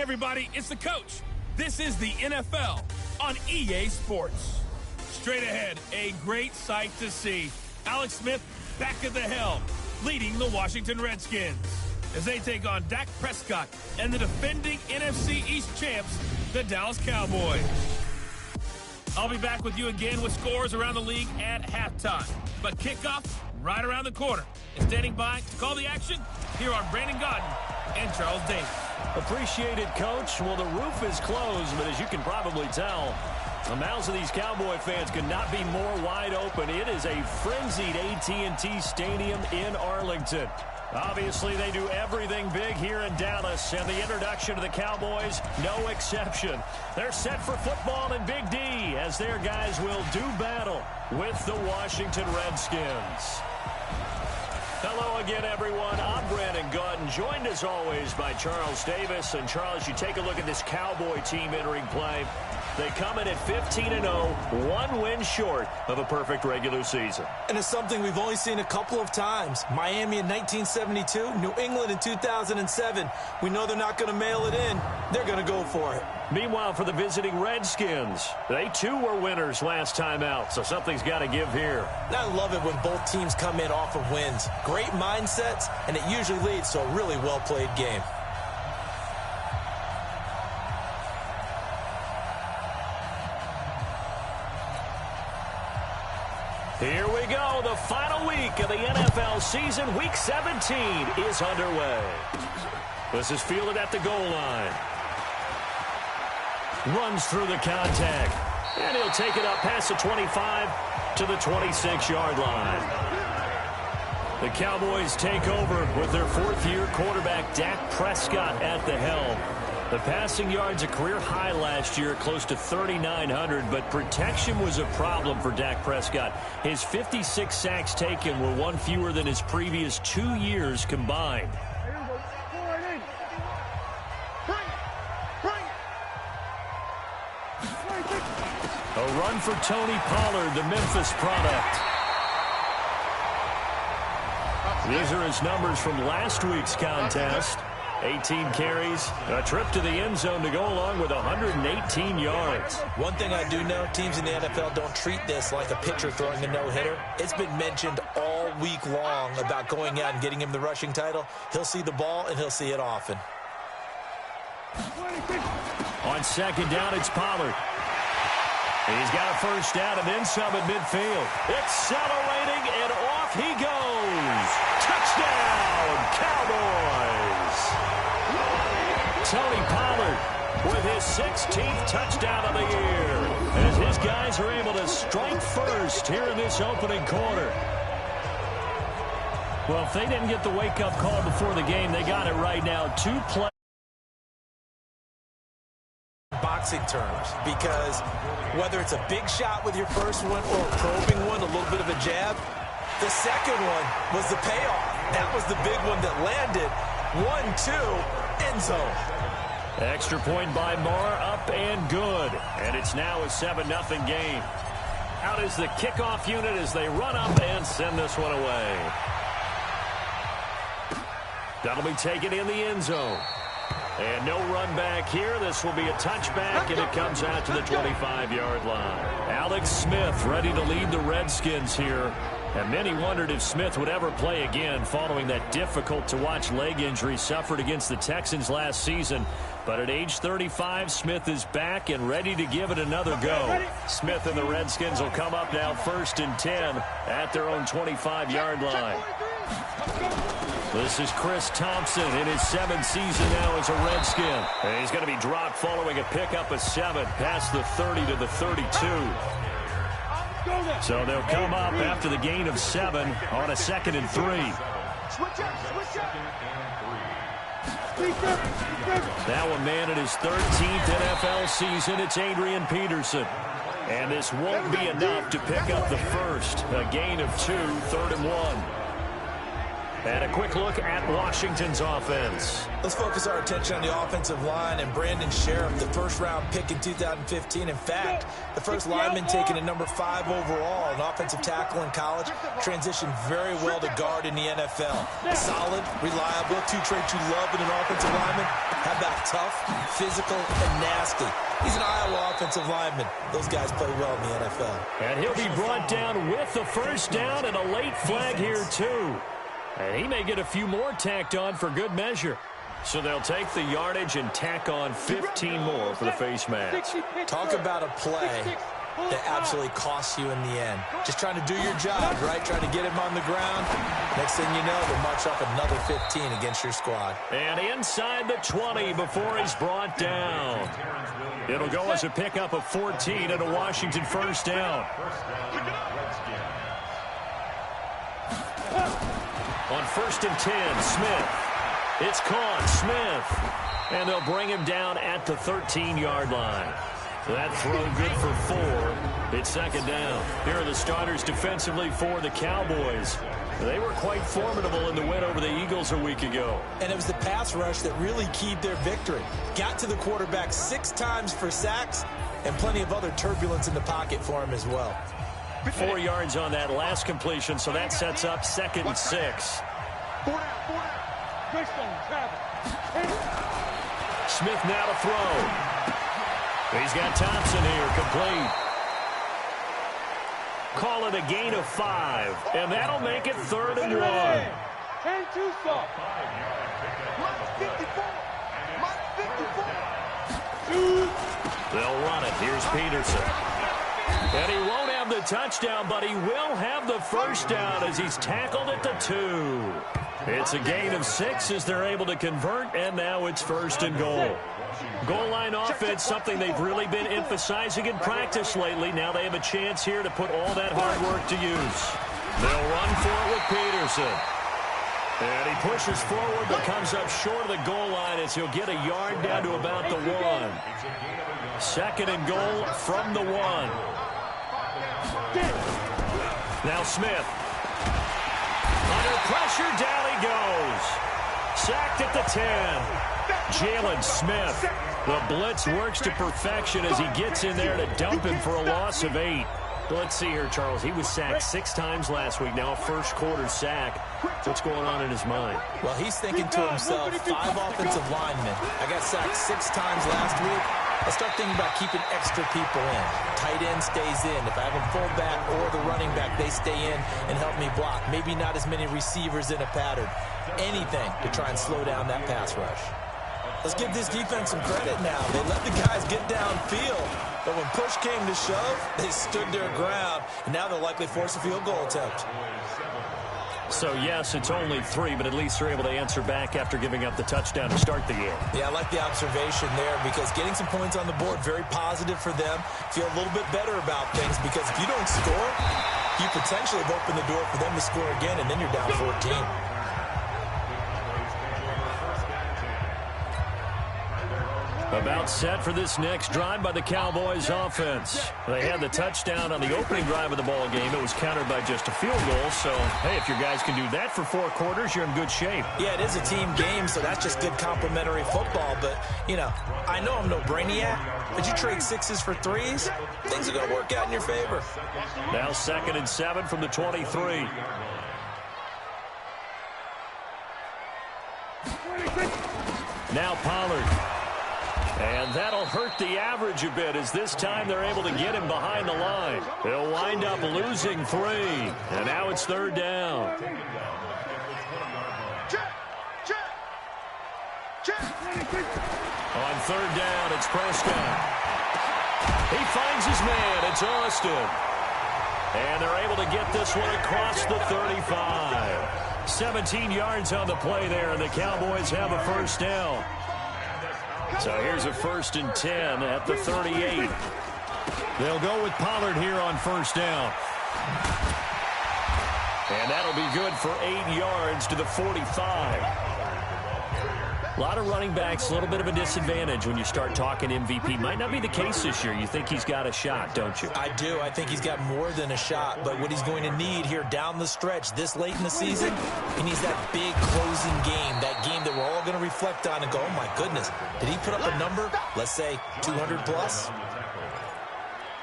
everybody, it's the coach. This is the NFL on EA Sports. Straight ahead, a great sight to see. Alex Smith back at the helm, leading the Washington Redskins as they take on Dak Prescott and the defending NFC East champs, the Dallas Cowboys. I'll be back with you again with scores around the league at halftime. But kickoff right around the corner. And standing by to call the action, here are Brandon Godden and Charles Davis. Appreciate it, Coach. Well, the roof is closed, but as you can probably tell, the mouths of these Cowboy fans could not be more wide open. It is a frenzied AT&T Stadium in Arlington. Obviously, they do everything big here in Dallas, and the introduction to the Cowboys, no exception. They're set for football in Big D as their guys will do battle with the Washington Redskins. Hello again, everyone. I'm Brandon Godden, joined as always by Charles Davis. And Charles, you take a look at this Cowboy team entering play. They come in at 15-0, one win short of a perfect regular season. And it's something we've only seen a couple of times. Miami in 1972, New England in 2007. We know they're not going to mail it in. They're going to go for it. Meanwhile, for the visiting Redskins, they too were winners last time out, so something's got to give here. I love it when both teams come in off of wins. Great mindsets, and it usually leads to a really well-played game. Here we go. The final week of the NFL season. Week 17 is underway. This is fielded at the goal line. Runs through the contact. And he'll take it up past the 25 to the 26-yard line. The Cowboys take over with their fourth-year quarterback, Dak Prescott, at the helm. The passing yards a career high last year, close to 3,900, but protection was a problem for Dak Prescott. His 56 sacks taken were one fewer than his previous 2 years combined. A run for Tony Pollard, the Memphis product. These are his numbers from last week's contest. 18 carries, a trip to the end zone to go along with 118 yards. One thing I do know, teams in the NFL don't treat this like a pitcher throwing a no-hitter. It's been mentioned all week long about going out and getting him the rushing title. He'll see the ball, and he'll see it often. On second down, it's Pollard. He's got a first down and then some at midfield. Accelerating, and off he goes. Touchdown, Cowboys. Tony Pollard with his 16th touchdown of the year as his guys are able to strike first here in this opening quarter. Well, if they didn't get the wake-up call before the game, they got it right now. 2 plays. Boxing terms, because whether it's a big shot with your first one or a probing one, a little bit of a jab, the second one was the payoff. That was the big one that landed. 1-2, end zone. Extra point by Marr, up and good. And it's now a 7-0 game. Out is the kickoff unit as they run up and send this one away. That'll be taken in the end zone. And no run back here. This will be a touchback, and it comes out to the 25-yard line. Alex Smith ready to lead the Redskins here. And many wondered if Smith would ever play again following that difficult-to-watch leg injury suffered against the Texans last season. But at age 35, Smith is back and ready to give it another go. Smith and the Redskins will come up now 1st and 10 at their own 25-yard line. This is Chris Thompson in his 7th season now as a Redskin. And he's going to be dropped following a pickup of 7 past the 30 to the 32. So they'll come up after the gain of 7 on a 2nd and 3. Now a man in his 13th NFL season, it's Adrian Peterson. And this won't be enough to pick up the first. A gain of 2, 3rd and 1. And a quick look at Washington's offense. Let's focus our attention on the offensive line and Brandon Sheriff, the first-round pick in 2015. In fact, the first lineman taken at number 5 overall, an offensive tackle in college, transitioned very well to guard in the NFL. Solid, reliable, 2 traits you love in an offensive lineman: How about tough, physical, and nasty? He's an Iowa offensive lineman. Those guys play well in the NFL. And he'll be brought down with the first down and a late flag here, too. And he may get a few more tacked on for good measure. So they'll take the yardage and tack on 15 more for the face mask. Talk about a play that absolutely costs you in the end. Just trying to do your job, right? Trying to get him on the ground. Next thing you know, they'll march up another 15 against your squad. And inside the 20 before he's brought down. It'll go as a pickup of 14 and a Washington first down. On 1st and 10, Smith. It's caught, Smith. And they'll bring him down at the 13-yard line. That throw good for 4. It's second down. Here are the starters defensively for the Cowboys. They were quite formidable in the win over the Eagles a week ago. And it was the pass rush that really keyed their victory. Got to the quarterback 6 times for sacks and plenty of other turbulence in the pocket for him as well. 4 yards on that last completion, so that sets up 2nd and 6. Smith now to throw. He's got Thompson here, complete. Call it a gain of 5, and that'll make it 3rd and 1. They'll run it. Here's Peterson. And he won't have the touchdown, but he will have the first down as he's tackled at the 2. It's a gain of 6 as they're able to convert, and now it's 1st and goal. Goal line offense, something they've really been emphasizing in practice lately. Now they have a chance here to put all that hard work to use. They'll run for it with Peterson. And he pushes forward but comes up short of the goal line as he'll get a yard down to about the 1. 2nd and goal from the 1. Now Smith. Under pressure, down he goes. Sacked at the 10. Jalen Smith. The blitz works to perfection as he gets in there to dump him for a loss of 8. Let's see here, Charles. He was sacked 6 times last week. Now a first-quarter sack. What's going on in his mind? Well, he's thinking to himself, 5 offensive linemen. I got sacked 6 times last week. I start thinking about keeping extra people in. Tight end stays in. If I have a fullback or the running back, they stay in and help me block. Maybe not as many receivers in a pattern. Anything to try and slow down that pass rush. Let's give this defense some credit now. They let the guys get downfield, but when push came to shove, they stood their ground, and now they'll likely force a field goal attempt. So, yes, it's only 3, but at least they're able to answer back after giving up the touchdown to start the game. Yeah, I like the observation there because getting some points on the board, very positive for them. Feel a little bit better about things because if you don't score, you potentially have opened the door for them to score again, and then you're down 14. About set for this next drive by the Cowboys offense. They had the touchdown on the opening drive of the ball game. It was countered by just a field goal. So, hey, if your guys can do that for 4 quarters, you're in good shape. Yeah, it is a team game, so that's just good complimentary football. But, you know, I know I'm no brainiac, but you trade 6s for 3s, things are going to work out in your favor. Now 2nd and 7 from the 23. Now Pollard. And that'll hurt the average a bit as this time they're able to get him behind the line. They'll wind up losing 3. And now it's 3rd down. On 3rd down, it's Prescott. He finds his man. It's Austin. And they're able to get this one across the 35. 17 yards on the play there, and the Cowboys have a first down. So here's a 1st and 10 at the 38. They'll go with Pollard here on 1st down. And that'll be good for 8 yards to the 45. A lot of running backs, a little bit of a disadvantage when you start talking MVP. Might not be the case this year. You think he's got a shot, don't you? I do. I think he's got more than a shot. But what he's going to need here down the stretch this late in the season, he needs that big closing game, that game that we're all going to reflect on and go, oh, my goodness, did he put up a number, let's say 200 plus?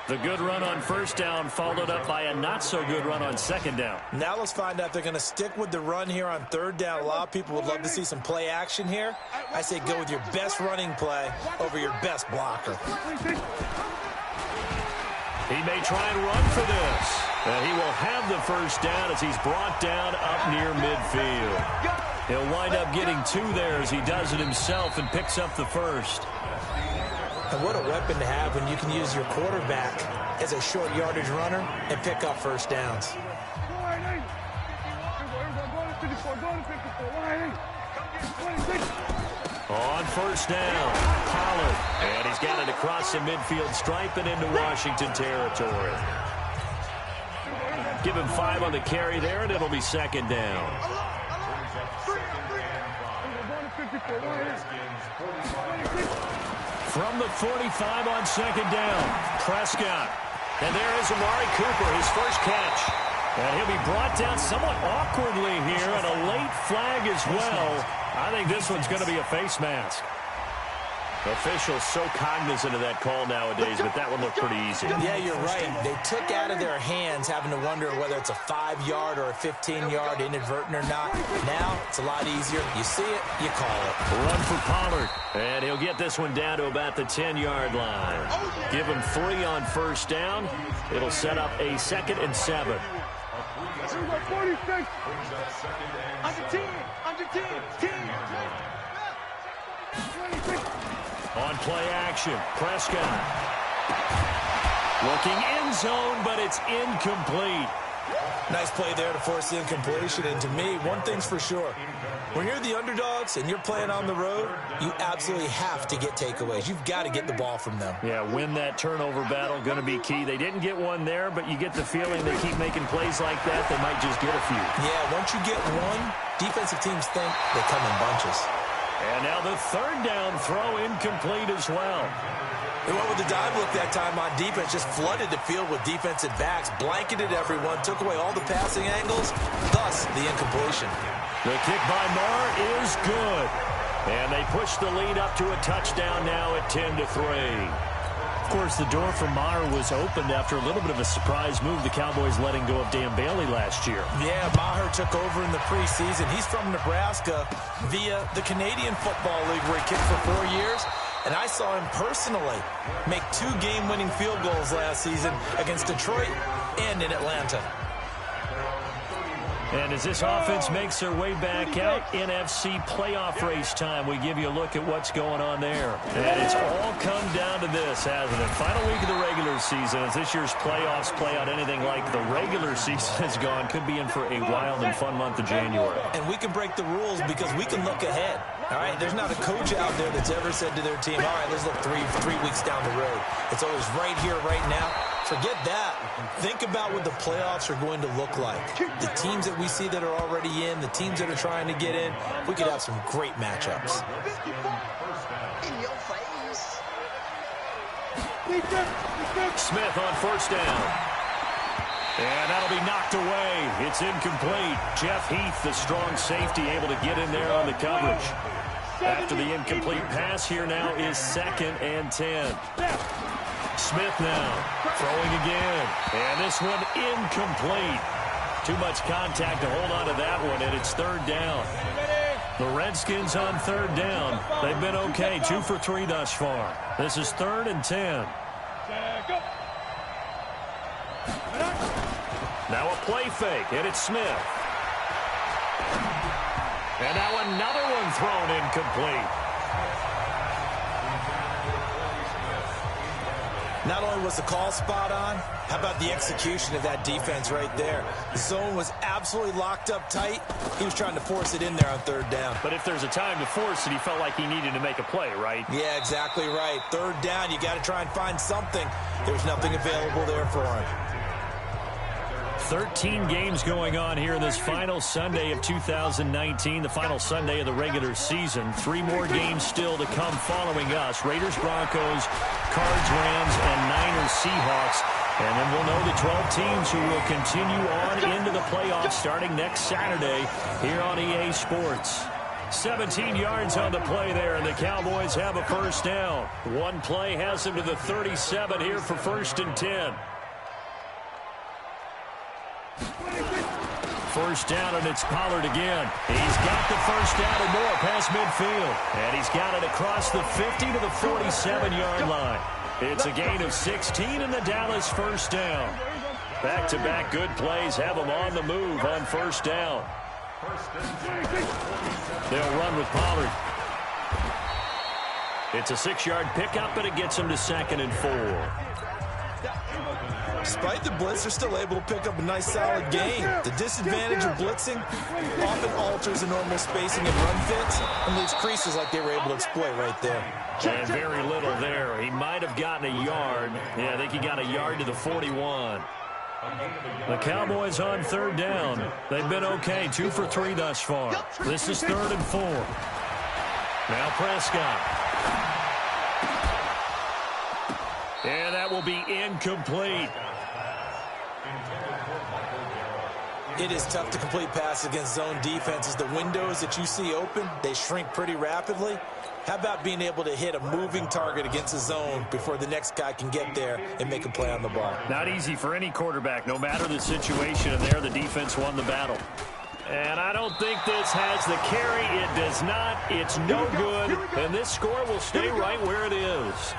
The good run on first down followed up by a not-so-good run on second down. Now let's find out if they're going to stick with the run here on third down. A lot of people would love to see some play action here. I say go with your best running play over your best blocker. He may try and run for this. And he will have the first down as he's brought down up near midfield. He'll wind up getting 2 there as he does it himself and picks up the first. And what a weapon to have when you can use your quarterback as a short yardage runner and pick up first downs. On first down, Pollard. And he's got it across the midfield stripe and into Washington territory. Give him 5 on the carry there, and it'll be second down. From the 45 on second down, Prescott. And there is Amari Cooper, his first catch. And he'll be brought down somewhat awkwardly here, and a late flag as well. I think this one's going to be a face mask. Officials so cognizant of that call nowadays, but that one looked pretty easy. Yeah, you're right. They took out of their hands having to wonder whether it's a 5-yard or a 15-yard inadvertent or not. Now, it's a lot easier. You see it, you call it. Run for Pollard, and he'll get this one down to about the 10-yard line. Give him 3 on first down. It'll set up a 2nd and 7. On play action, Prescott. Looking end zone, but it's incomplete. Nice play there to force the incompletion. And to me, one thing's for sure. When you're the underdogs and you're playing on the road, you absolutely have to get takeaways. You've got to get the ball from them. Yeah, win that turnover battle, going to be key. They didn't get one there, but you get the feeling they keep making plays like that, they might just get a few. Yeah, once you get one, defensive teams think they come in bunches. And now the 3rd down throw incomplete as well. They went with the dive look that time on defense, just flooded the field with defensive backs, blanketed everyone, took away all the passing angles, thus the incompletion. The kick by Marr is good. And they push the lead up to a touchdown now at 10-3. Of course, the door for Maher was opened after a little bit of a surprise move. The Cowboys letting go of Dan Bailey last year. Yeah, Maher took over in the preseason. He's from Nebraska via the Canadian Football League where he kicked for 4 years. And I saw him personally make 2 game-winning field goals last season against Detroit and in Atlanta. And as this offense makes their way back out, NFC playoff race time, we give you a look at what's going on there. And it's all come down to this, hasn't it? Final week of the regular season. As this year's playoffs play out anything like the regular season has gone, could be in for a wild and fun month of January. And we can break the rules because we can look ahead. All right, there's not a coach out there that's ever said to their team, all right, let's look three weeks down the road. It's always right here, right now. Forget that. Think about what the playoffs are going to look like. The teams that we see that are already in, the teams that are trying to get in, we could have some great matchups. Smith on first down. And that'll be knocked away. It's incomplete. Jeff Heath, the strong safety, able to get in there on the coverage. After the incomplete pass, here now is 2nd and 10. Smith now throwing again. And this one incomplete. Too much contact to hold on to that one, and it's 3rd down. The Redskins on 3rd down. They've been okay, 2 for 3 thus far. This is 3rd and 10. Now a play fake, and it's Smith. And now another one thrown incomplete. Not only was the call spot on, how about the execution of that defense right there? The zone was absolutely locked up tight. He was trying to force it in there on 3rd down. But if there's a time to force it, he felt like he needed to make a play, right? Yeah, exactly right. 3rd down, you got to try and find something. There's nothing available there for him. 13 games going on here in this final Sunday of 2019, the final Sunday of the regular season. 3 more games still to come following us. Raiders, Broncos, Cards, Rams, and Niners, Seahawks. And then we'll know the 12 teams who will continue on into the playoffs starting next Saturday here on EA Sports. 17 yards on the play there, and the Cowboys have a first down. One play has them to the 37 here for 1st and 10. First down, and it's Pollard again. He's got the first down and more past midfield. And he's got it across the 50 to the 47-yard line. It's a gain of 16 and the Dallas first down. Back-to-back good plays have them on the move on first down. They'll run with Pollard. It's a 6-yard pickup, and it gets them to 2nd and 4. Despite the blitz, they're still able to pick up a nice solid gain. The disadvantage of blitzing often alters the normal spacing and run fits and leaves creases like they were able to exploit right there. And very little there. He might have gotten a yard. Yeah, I think he got a yard to the 41. The Cowboys on 3rd down. They've been okay, 2 for 3 thus far. This is 3rd and 4. Now Prescott. And that will be incomplete. It is tough to complete passes against zone defenses. The windows that you see open, they shrink pretty rapidly. How about being able to hit a moving target against a zone before the next guy can get there and make a play on the ball? Not easy for any quarterback, no matter the situation. And there, the defense won the battle. And I don't think this has the carry. It does not. It's no good. And this score will stay right where it is.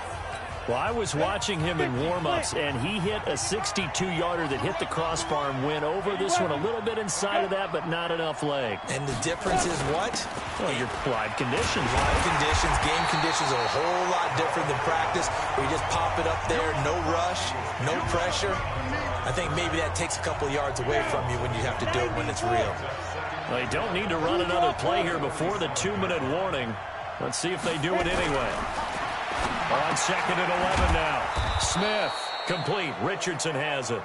Well, I was watching him in warm-ups, and he hit a 62-yarder that hit the crossbar and went over this one a little bit inside of that, but not enough leg. And the difference is what? Well, your live conditions. Live conditions, game conditions are a whole lot different than practice, where you just pop it up there, no rush, no pressure. I think maybe that takes a couple yards away from you when you have to do it when it's real. They don't need to run another play here before the 2-minute warning. Let's see if they do it anyway. On 2nd and 11 now. Smith, complete. Richardson has it.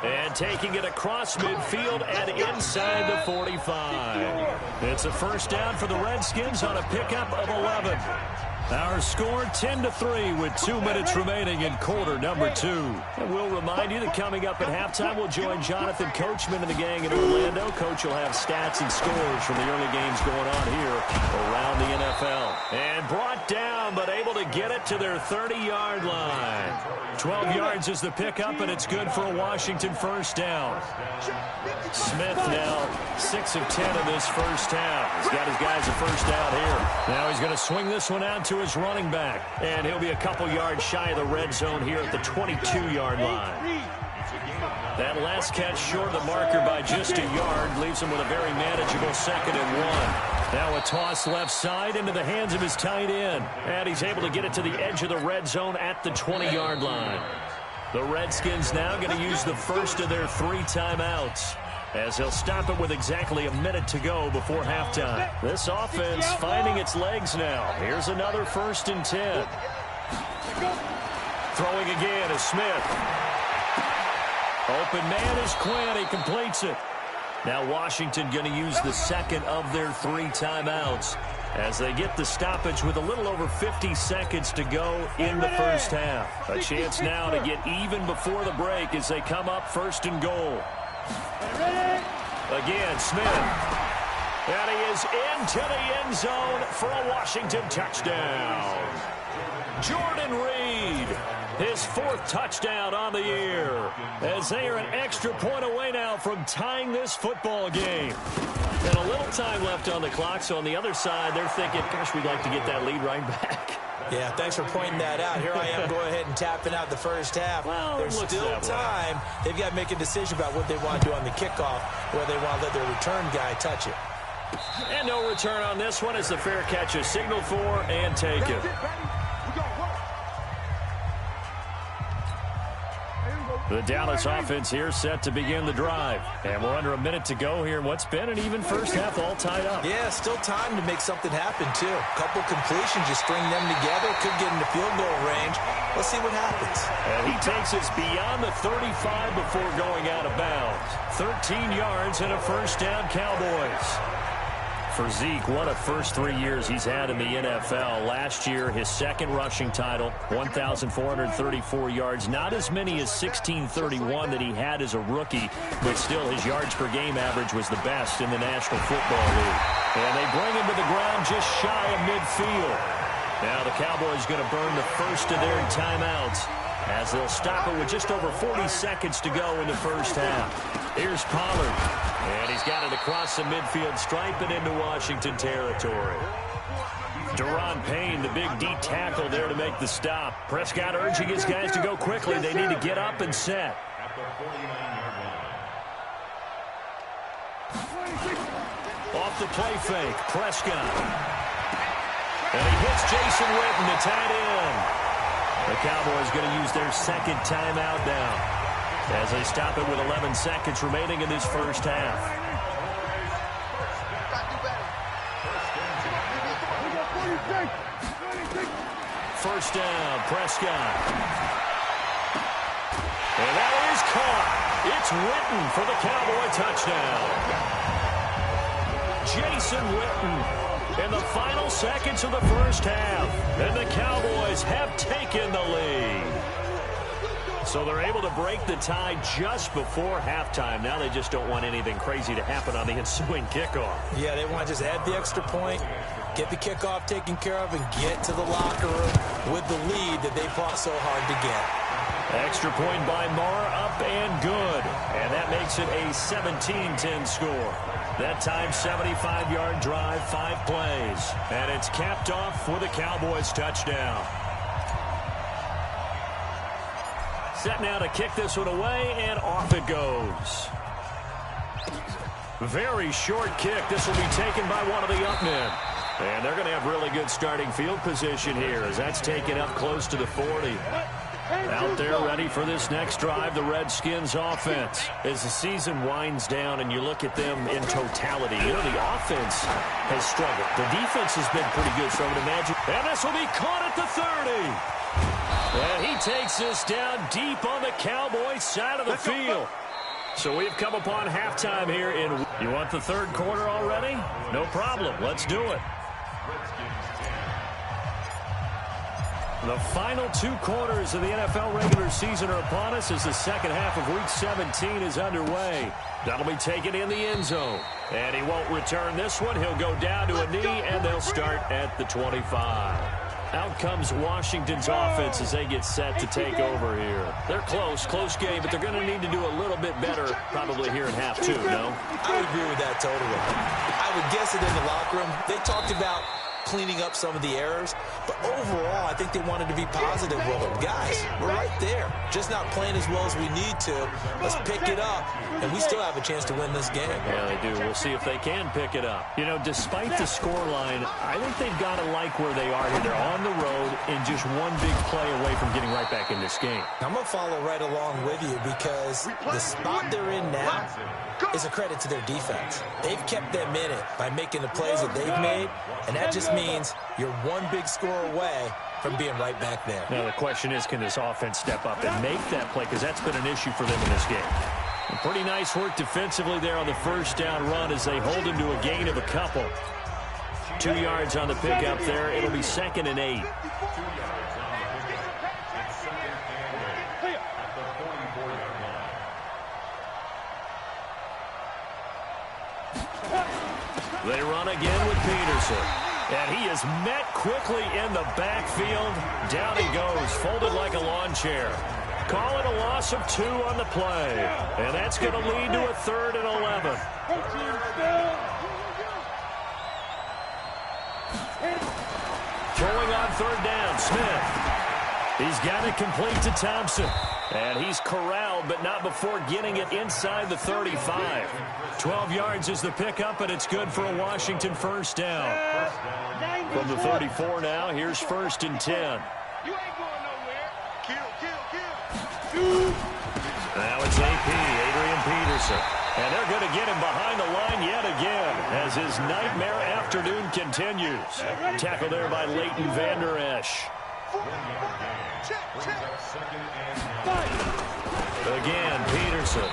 And taking it across midfield and inside the 45. It's a first down for the Redskins on a pickup of 11. Our score 10-3 with 2 minutes remaining in quarter number 2. And we'll remind you that coming up at halftime, we'll join Jonathan Coachman and the gang in Orlando. Coach will have stats and scores from the early games going on here around the NFL. And brought down, but able to get it to their 30-yard line. 12 yards is the pickup, and it's good for a Washington first down. Smith now 6 of 10 in this first half. He's got his guys a first down here. Now he's going to swing this one out to his running back. And he'll be a couple yards shy of the red zone here at the 22-yard line. That last catch short of the marker by just a yard leaves him with a very manageable 2nd and 1. Now a toss left side into the hands of his tight end. And he's able to get it to the edge of the red zone at the 20-yard line. The Redskins now going to use the first of their 3 timeouts, as he'll stop it with exactly a minute to go before halftime. This offense finding its legs now. Here's another 1st and 10. Throwing again is Smith. Open man is Quinn. He completes it. Now Washington going to use the second of their 3 timeouts as they get the stoppage with a little over 50 seconds to go in the first half. A chance now to get even before the break as they come up 1st and goal. Again, Smith. And he is into the end zone for a Washington touchdown. Jordan Reed, his 4th touchdown on the year, as they are an extra point away now from tying this football game. And a little time left on the clock, so on the other side, they're thinking, gosh, we'd like to get that lead right back. Yeah, thanks for pointing that out. Here I am going ahead and tapping out the first half. Well, there's still time. They've got to make a decision about what they want to do on the kickoff, whether they want to let their return guy touch it. And no return on this one as the fair catch is signaled for and taken. The Dallas offense here set to begin the drive. And we're under a minute to go here in what's been an even first half all tied up. Yeah, still time to make something happen, too. A couple completions, you string them together, could get into field goal range. Let's see what happens. And he takes us beyond the 35 before going out of bounds. 13 yards and a first down, Cowboys. For Zeke, what a first 3 years he's had in the NFL. Last year, his second rushing title, 1,434 yards. Not as many as 1,631 that he had as a rookie, but still his yards per game average was the best in the National Football League. And they bring him to the ground just shy of midfield. Now the Cowboys going to burn the first of their timeouts as they'll stop it with just over 40 seconds to go in the first half. Here's Pollard, and he's got it across the midfield stripe and into Washington territory. Daron Payne, the big D tackle there to make the stop. Prescott urging his guys to go quickly. They need to get up and set. Off the play fake, Prescott. And he hits Jason Witten to tie it in. The Cowboys going to use their second timeout now as they stop it with 11 seconds remaining in this first half. First down, Prescott. And that is caught. It's Witten for the Cowboy touchdown. Jason Witten in the final seconds of the first half. And the Cowboys have taken the lead. So they're able to break the tie just before halftime. Now they just don't want anything crazy to happen on the ensuing kickoff. Yeah, they want to just add the extra point, get the kickoff taken care of, and get to the locker room with the lead that they fought so hard to get. Extra point by Marr, up and good. And that makes it a 17-10 score. That time, 75-yard drive, 5 plays. And it's capped off with a Cowboys touchdown. Set now to kick this one away, and off it goes. Very short kick. This will be taken by one of the up men. And they're going to have really good starting field position here as that's taken up close to the 40. Out there ready for this next drive, the Redskins offense. As the season winds down and you look at them in totality, you know, the offense has struggled. The defense has been pretty good, so I would imagine. And this will be caught at the 30. And he takes this down deep on the Cowboys side of the field. So we've come upon halftime here in... You want the third quarter already? No problem. Let's do it. The final 2 quarters of the NFL regular season are upon us as the second half of Week 17 is underway. That'll be taken in the end zone. And he won't return this one. He'll go down to a knee, and they'll start at the 25. Out comes Washington's offense as they get set to take over here. They're close game, but they're going to need to do a little bit better probably here in half 2, no? I would agree with that totally. I would guess it in the locker room. They talked about cleaning up some of the errors, but overall, I think they wanted to be positive with them. Guys, we're right there. Just not playing as well as we need to. Let's pick it up, and we still have a chance to win this game. Yeah, they do. We'll see if they can pick it up. You know, despite the scoreline, I think they've got to like where they are here. They're on the road and just one big play away from getting right back in this game. I'm going to follow right along with you because the spot they're in now is a credit to their defense. They've kept them in it by making the plays that they've made, and that just means you're one big score away from being right back there. Now the question is, can this offense step up and make that play? Because that's been an issue for them in this game. And pretty nice work defensively there on the first down run as they hold him to a gain of a couple. 2 yards on the pickup there. It'll be 2nd and 8. They run again with Peterson. And he is met quickly in the backfield. Down he goes, folded like a lawn chair. Call it a loss of 2 on the play. And that's going to lead to a 3rd and 11. Throwing on 3rd down, Smith. He's got it complete to Thompson. And he's corralled, but not before getting it inside the 35. 12 yards is the pickup, and it's good for a Washington first down. From the 34 now, here's 1st and 10. You ain't going nowhere. Kill. Now it's AP, Adrian Peterson. And they're going to get him behind the line yet again as his nightmare afternoon continues. Tackle there by Leighton Vander Esch. Again, Peterson.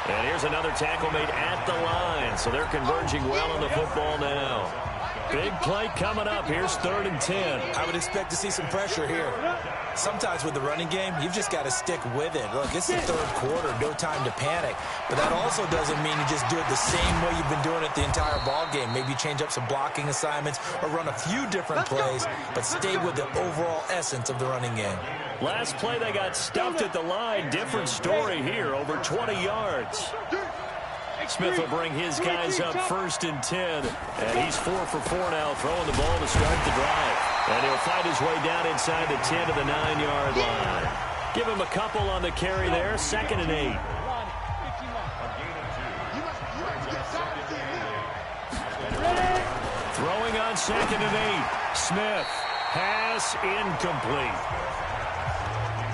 And here's another tackle made at the line. So they're converging well on the football now. Big play coming up. Here's 3rd and 10. I would expect to see some pressure here. Sometimes with the running game, you've just got to stick with it. Look, it's the 3rd quarter, no time to panic. But that also doesn't mean you just do it the same way you've been doing it the entire ball game. Maybe change up some blocking assignments or run a few different plays, but stay with the overall essence of the running game. Last play, they got stuffed at the line. Different story here, over 20 yards. Smith will bring his guys up 1st and 10. And he's 4 for 4 now, throwing the ball to start the drive. And he'll fight his way down inside the 10 to the 9-yard line. Give him a couple on the carry there, 2nd and 8. Throwing on 2nd and 8. Smith. Pass incomplete.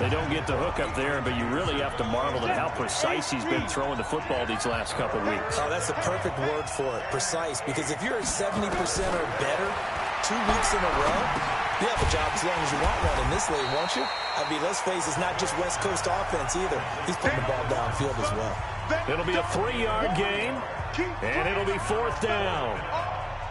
They don't get the hook up there, but you really have to marvel at how precise he's been throwing the football these last couple weeks. Oh, that's the perfect word for it, precise. Because if you're at 70% or better 2 weeks in a row, you have a job as long as you want one in this league, won't you? I mean, let's face it, it's not just West Coast offense either. He's putting the ball downfield as well. It'll be a 3-yard gain, and it'll be 4th down.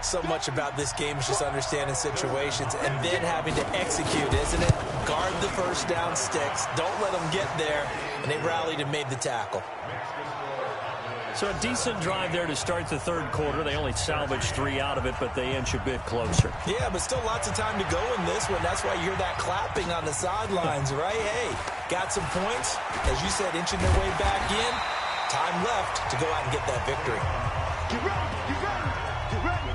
So much about this game is just understanding situations and then having to execute, isn't it? Guard the first down sticks. Don't let them get there. And they rallied and made the tackle. So a decent drive there to start the 3rd quarter. They only salvaged 3 out of it, but they inch a bit closer. Yeah, but still lots of time to go in this one. That's why you hear that clapping on the sidelines, right? Hey, got some points. As you said, inching their way back in. Time left to go out and get that victory. Get ready, get ready, get ready.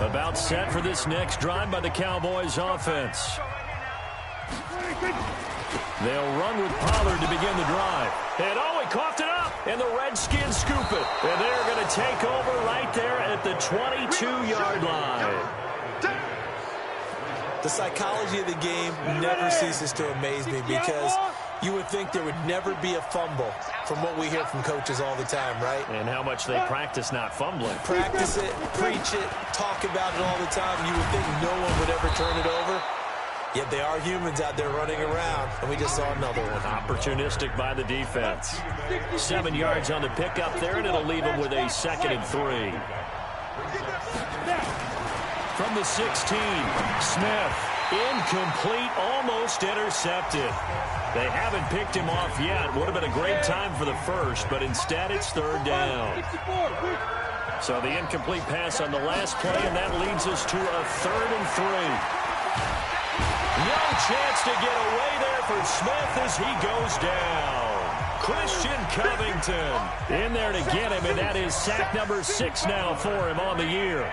About set for this next drive by the Cowboys offense. They'll run with Pollard to begin the drive. And he coughed it up, and the Redskins scoop it. And they're going to take over right there at the 22-yard line. The psychology of the game never ceases to amaze me because you would think there would never be a fumble from what we hear from coaches all the time, right? And how much they practice not fumbling. Practice it, preach it, talk about it all the time. You would think no one would ever turn it over. Yet they are humans out there running around, and we just saw another one. Opportunistic by the defense. 7 yards on the pickup there, and it'll leave them with a 2nd and 3. From the 16, Smith, incomplete, almost intercepted. They haven't picked him off yet. Would have been a great time for the first, but instead it's 3rd down. So the incomplete pass on the last play, and that leads us to a 3rd and 3. No chance to get away there for Smith as he goes down. Christian Covington in there to get him, and that is sack number 6 now for him on the year.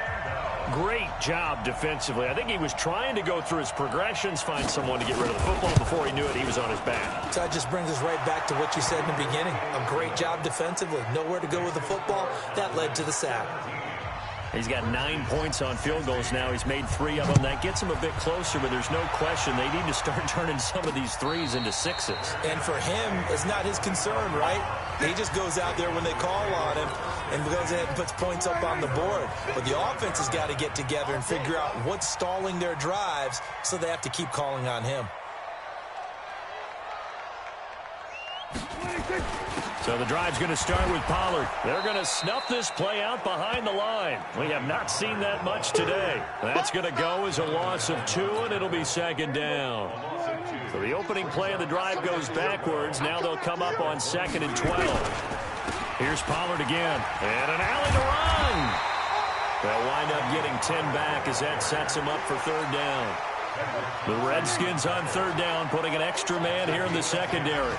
Great job defensively. I think he was trying to go through his progressions, find someone to get rid of the football. Before he knew it, he was on his back. So that just brings us right back to what you said in the beginning. A great job defensively. Nowhere to go with the football. That led to the sack. He's got 9 points on field goals now. He's made 3 of them. That gets him a bit closer, but there's no question they need to start turning some of these 3s into 6s. And for him, it's not his concern, right? He just goes out there when they call on him and goes ahead and puts points up on the board. But the offense has got to get together and figure out what's stalling their drives, so they have to keep calling on him. So the drive's going to start with Pollard. They're going to snuff this play out behind the line. We have not seen that much today. That's going to go as a loss of 2, and it'll be 2nd down. So the opening play of the drive goes backwards. Now they'll come up on 2nd and 12. Here's Pollard again. And an alley to run. They'll wind up getting 10 back as that sets them up for 3rd down. The Redskins on 3rd down, putting an extra man here in the secondary.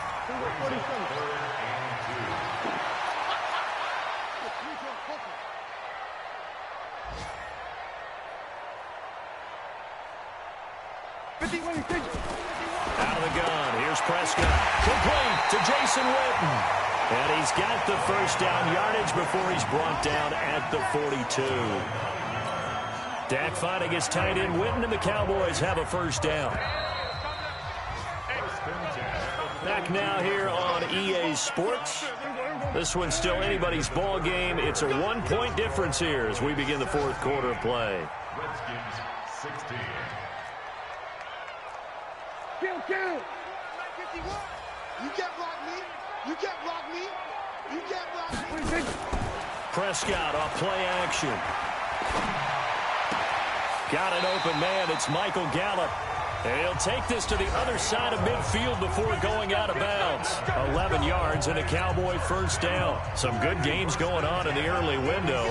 Out of the gun, here's Prescott. Complete to Jason Witten. And he's got the first down yardage before he's brought down at the 42. Dak fighting his tight end Witten, and the Cowboys have a first down. Back now here on EA Sports. This one's still anybody's ball game. It's a 1-point difference here as we begin the 4th quarter of play. Redskins 16. You can't block me. You can't block me. You can't block me. Prescott off play action. Got an open man. It's Michael Gallup. And he'll take this to the other side of midfield before going out of bounds. 11 yards and a Cowboy first down. Some good games going on in the early window.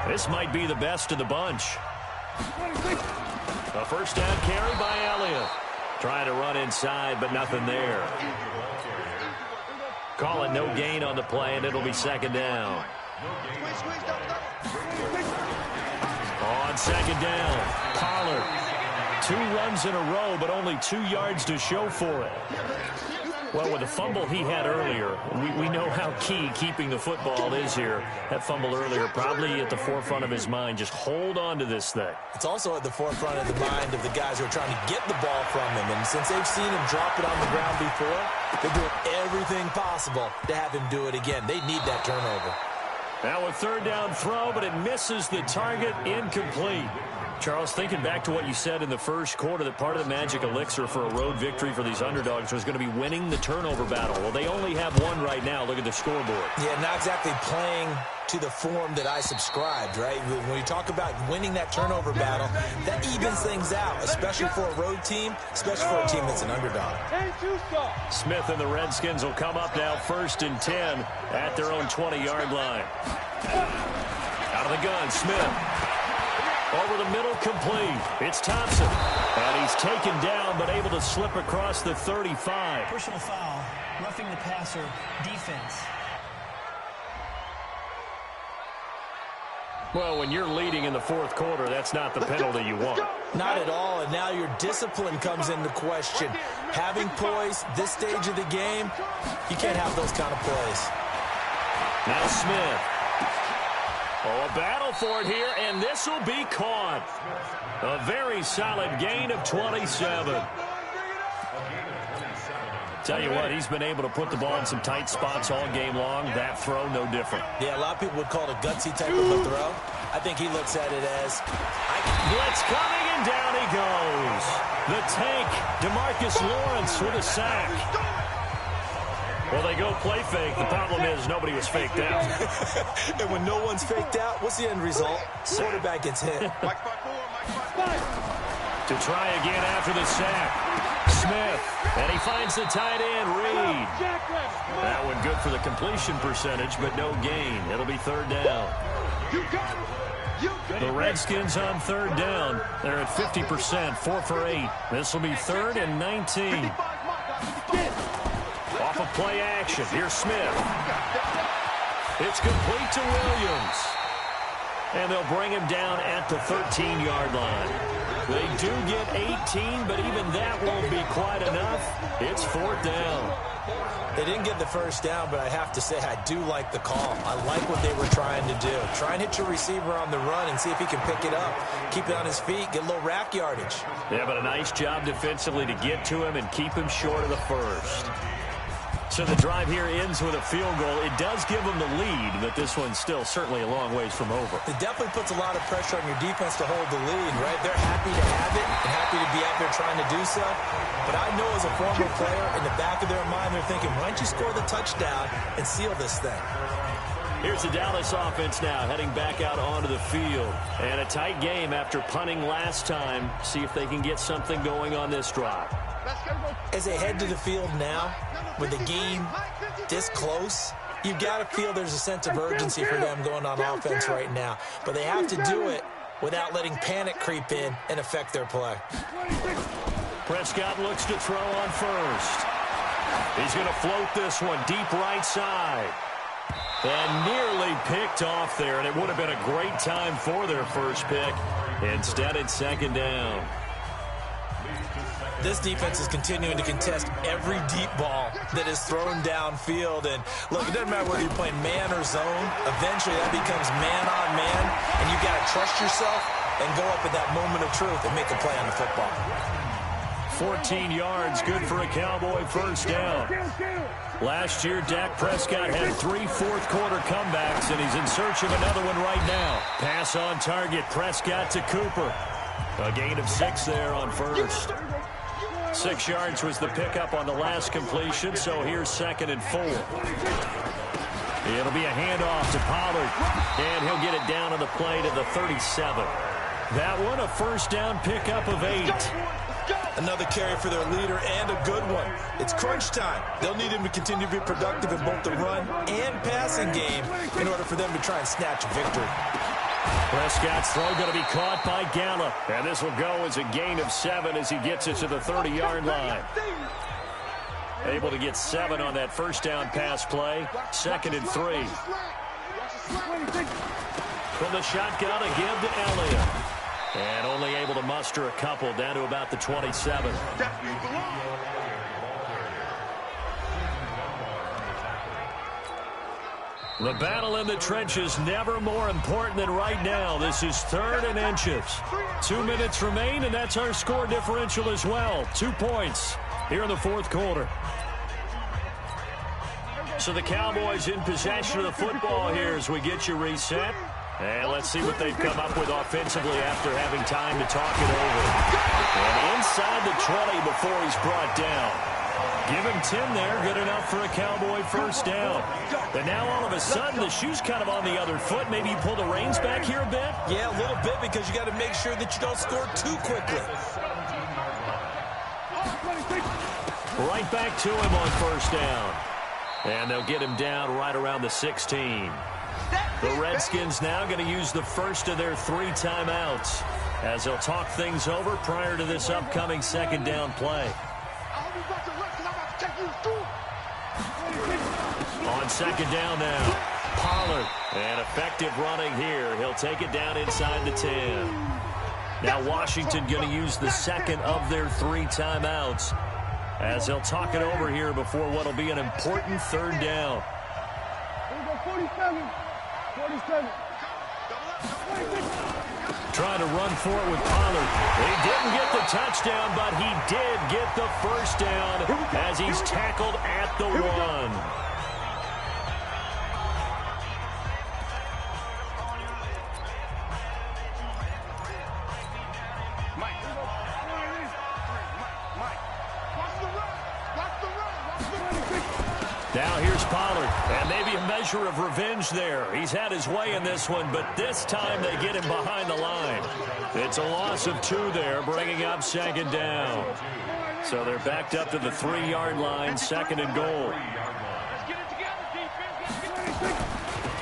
This might be the best of the bunch. A first down carry by Elliott. Trying to run inside, but nothing there. Call it no gain on the play, and it'll be second down. On second down, Pollard. 2 runs in a row, but only 2 yards to show for it. Well, with the fumble he had earlier, we know how key keeping the football is here. That fumble earlier probably at the forefront of his mind. Just hold on to this thing. It's also at the forefront of the mind of the guys who are trying to get the ball from him. And since they've seen him drop it on the ground before, they're doing everything possible to have him do it again. They need that turnover. Now a third down throw, but it misses the target, incomplete. Charles, thinking back to what you said in the first quarter, that part of the magic elixir for a road victory for these underdogs was going to be winning the turnover battle. Well, they only have one right now. Look at the scoreboard. Yeah, not exactly playing to the form that I subscribed, right? When you talk about winning that turnover battle, that evens things out, especially for a road team, especially for a team that's an underdog. Smith and the Redskins will come up now 1st and 10 at their own 20-yard line. Out of the gun, Smith. Over the middle, complete. It's Thompson. And he's taken down, but able to slip across the 35. Personal foul, roughing the passer, defense. Well, when you're leading in the fourth quarter, that's not the penalty you want. Not at all, and now your discipline comes into question. Having poise this stage of the game, you can't have those kind of plays. Now Smith. Oh, a battle for it here, and this will be caught. A very solid gain of 27. Tell you what, he's been able to put the ball in some tight spots all game long. That throw, no different. Yeah, a lot of people would call it a gutsy type of a throw. I think he looks at it as... Blitz coming, and down he goes. The tank, DeMarcus Lawrence with a sack. Well, they go play fake. The problem is nobody was faked out. And when no one's faked out, what's the end result? Quarterback gets hit. To try again after the sack. Smith. And he finds the tight end, Reed. That one good for the completion percentage, but no gain. It'll be third down. The Redskins on third down. They're at 50%, 4 for 8. This will be 3rd and 19. Off of play action. Here's Smith. It's complete to Williams. And they'll bring him down at the 13-yard line. They do get 18, but even that won't be quite enough. It's 4th down. They didn't get the first down, but I have to say I do like the call. I like what they were trying to do. Try and hit your receiver on the run and see if he can pick it up. Keep it on his feet, get a little rack yardage. Yeah, but a nice job defensively to get to him and keep him short of the first. So the drive here ends with a field goal. It does give them the lead, but this one's still certainly a long ways from over. It definitely puts a lot of pressure on your defense to hold the lead, right? They're happy to have it and happy to be out there trying to do so. But I know as a former player, in the back of their mind, they're thinking, why don't you score the touchdown and seal this thing? Here's the Dallas offense now, heading back out onto the field. And a tight game after punting last time. See if they can get something going on this drive. As they head to the field now, with the game this close, you've got to feel there's a sense of urgency for them going on offense right now. But they have to do it without letting panic creep in and affect their play. Prescott looks to throw on first. He's going to float this one deep right side. And nearly picked off there, and it would have been a great time for their first pick. Instead, it's second down. This defense is continuing to contest every deep ball that is thrown downfield. And, look, it doesn't matter whether you're playing man or zone. Eventually, that becomes man on man, and you've got to trust yourself and go up at that moment of truth and make a play on the football. 14 yards, good for a Cowboy first down. Last year, Dak Prescott had 3 fourth-quarter comebacks, and he's in search of another one right now. Pass on target, Prescott to Cooper. A gain of 6 there on first. 6 yards was the pickup on the last completion, so here's 2nd and 4. It'll be a handoff to Pollard, and he'll get it down on the play to the 37. That one, a first down pickup of 8. Another carry for their leader and a good one. It's crunch time. They'll need him to continue to be productive in both the run and passing game in order for them to try and snatch a victory. Prescott's throw going to be caught by Gallup. And this will go as a gain of 7 as he gets it to the 30-yard line. Able to get 7 on that first down pass play. 2nd and 3. From the shotgun, a give to Elliott. And only able to muster a couple down to about the 27. The battle in the trenches never more important than right now. This is 3rd and inches. 2 minutes remain, and that's our score differential as well. 2 points here in the 4th quarter. So the Cowboys in possession of the football here as we get you reset. And let's see what they've come up with offensively after having time to talk it over. And inside the 20 before he's brought down. Give him 10 there, good enough for a Cowboy first down. And now all of a sudden the shoe's kind of on the other foot. Maybe you pull the reins back here a bit? Yeah, a little bit because you got to make sure that you don't score too quickly. Right back to him on first down. And they'll get him down right around the 16. The Redskins now going to use the first of their 3 timeouts as they'll talk things over prior to this upcoming 2nd down play. On 2nd down now, Pollard. And effective running here. He'll take it down inside the 10. Now Washington going to use the 2nd of their 3 timeouts as they'll talk it over here before what will be an important 3rd down. 47. Trying to run for it with Pollard. He didn't get the touchdown, but he did get the first down as he's tackled at the 1. Now here's Pollard, and maybe a measure of revenge there. He's had his way in this one, but this time they get him behind the line. It's a loss of 2 there, bringing up 2nd down. So they're backed up to the 3-yard line, 2nd and goal.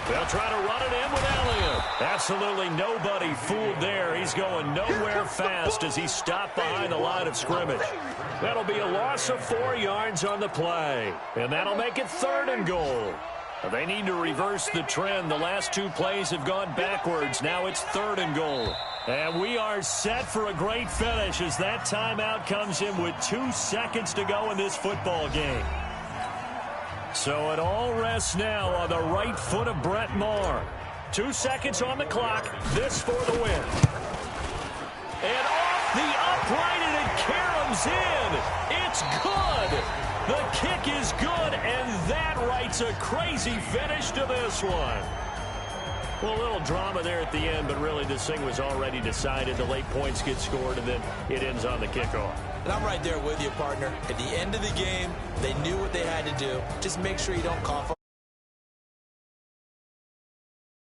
They'll try to run it in with Elliott. Absolutely nobody fooled there. He's going nowhere fast as he's stopped behind the line of scrimmage. That'll be a loss of 4 yards on the play. And that'll make it 3rd and goal. They need to reverse the trend. The last 2 plays have gone backwards. Now it's 3rd and goal. And we are set for a great finish as that timeout comes in with 2 seconds to go in this football game. So it all rests now on the right foot of Brett Maher. 2 seconds on the clock. This for the win. And off the upright, and it caroms in. It's good. The kick is good, and that writes a crazy finish to this one. Well, a little drama there at the end, but really this thing was already decided. The late points get scored, and then it ends on the kickoff. And I'm right there with you, partner. At the end of the game, they knew what they had to do. Just make sure you don't cough up.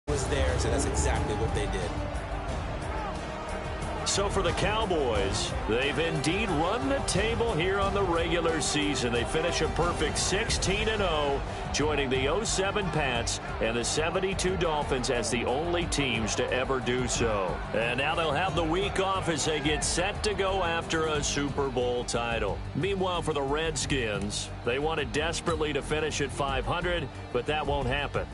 It was theirs, and that's exactly what they did. So for the Cowboys, they've indeed run the table here on the regular season. They finish a perfect 16-0, joining the 07 Pats and the 72 Dolphins as the only teams to ever do so. And now they'll have the week off as they get set to go after a Super Bowl title. Meanwhile, for the Redskins, they wanted desperately to finish at 500, but that won't happen.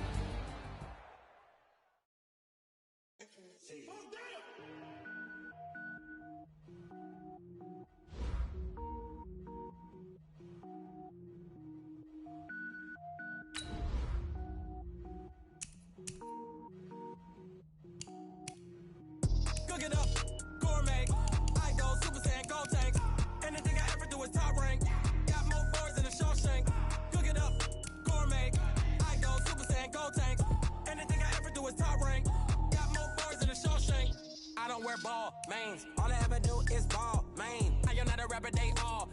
Ball, mains. All I ever do is ball, main. I am not a rapper, they all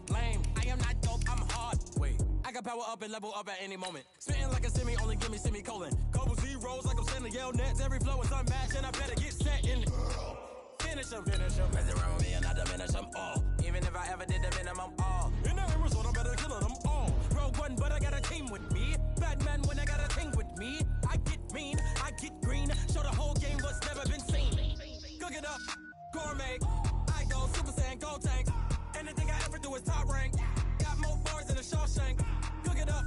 power up and level up at any moment. Spitting like a semi, only give me semicolon. Couple zeros like I'm sending Yale Nets. Every flow is unmatched, and I better get set in. Finish them. Mess around with me and I diminish them all. Even if I ever did the minimum, all. In the Arizona, I'm better killing them all. Rogue one, but I got a team with me. Bad man when I got a team with me. I get mean, I get green. Show the whole game what's never been seen. Cook it up, gourmet. I go Super Saiyan, Gold Tank. Anything I ever do is top rank. Got more bars than a Shawshank. Cook it up,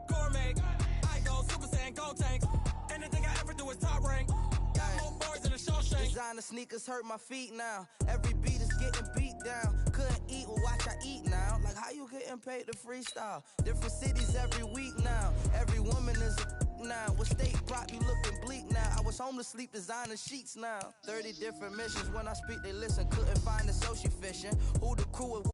gourmet. I go Super Saiyan, Gold Tank. Anything I ever do is top rank. Got more bars than a Shawshank. Designer sneakers hurt my feet now. Every beat is getting beat down. Couldn't eat, well watch I eat now. Like how you getting paid to freestyle? Different cities every week now. Every woman is a now. What state brought you looking bleak now? I was home to sleep designer sheets now. 30 different missions. When I speak they listen. Couldn't find the social fishing. Who the crew with